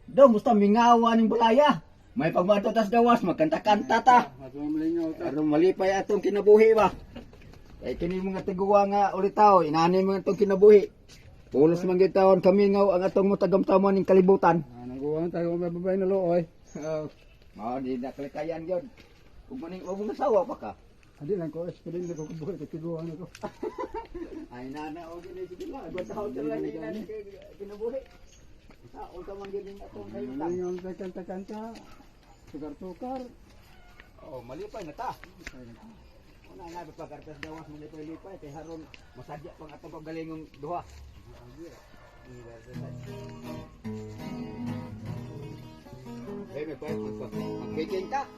Dong, gusto mingawa ning bulaya. May pagbato tas gawas, magkanta-kanta ta. Aron malipay atong kinabuhi ba? Kay kini mga tiguwa nga ulitaw, inani mga atong kinabuhi. Pulos man gyud taon kami nga ang atong motagam-tamon ning kalibutan. Naguwang tayo may babay na looy. Mao di na kalikayan gyud. Ug maning mong nasawa pa ka. Adi lang ko, experience ko kabuhay, katiguan ako. Ay nana o gini sige lang, agad taon ta lang ni kinabuhi. Sa o ka man gyud ning atong kalibutan. Ngayon sa kanta-kanta, tukar-tukar. Oh, malipay na ta. Una na pagkartas gawas mo lipay-lipay kay haron masadya pang atong kagalingong duha. Hey, may pwede mag-baking ka.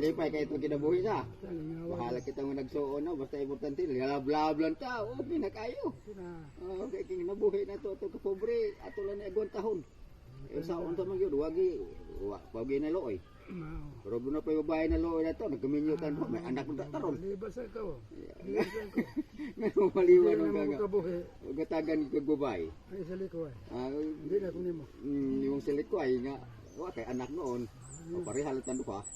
Lipay kay itong kinabuhi sa. Bahala kita mo nagsuon no, basta importante lablab lang ta. Okay na kayo. Okay king nabuhi na to ka pobre ato lang ni agwan tahon. E sa unta man gyud wagi na looy. Pero na pa babae na looy na to, nagkaminyo kan may anak mo taron. Libas ako. Ngano maliwan ang gaga. Gatagan kag babae. Ay sa liko ay. Hindi na kunin mo. Yung silik ko ay nga wa kay anak noon. Pare halatan pa.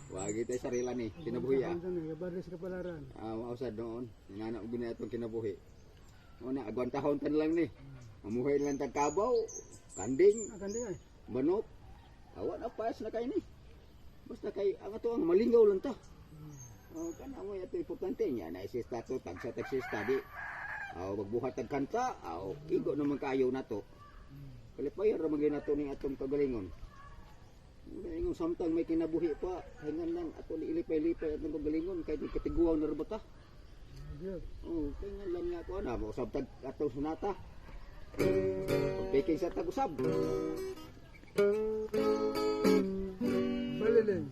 Wagi tayo sarila ni kinabuhi ah. Baris ka palaran. Mausad noon. Inana og gina atong kinabuhi. Una agwan tahon tan lang ni. Mamuhay lang tag kabaw, kanding, Kanding ay. manok. Awa na pas na kay ni. Basta kay ang ato ang malingaw lang ta. Kana mo ato importante niya na isista to tag sa tagsista di. Magbuhat tag kanta, igo naman kayo nato. Kalipay ra magay nato ning atong kagalingon. Ngayon samtang may kinabuhi pa, hingan lang ato ilipay-lipay atong kagalingon kay di katiguaw na rabata. Hingan lang nga ko na mo samtang atong sunata. Pagpeking sa tag-usab. Baliling.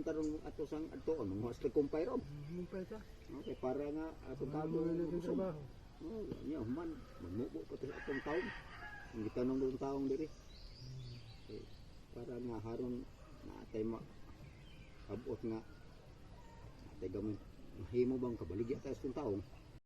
tarong ato sang atoon manguhas kay kumpay ron. Mumpay ka. Okay, para nga atong Bago kabo na naging trabaho. Oh, nya man magmubo pa to sa atong taon. Ang gitanong ng taong diri. Okay, para nga haron na atay abot nga atay gamay mahimo bang kabaligya tayo sa taong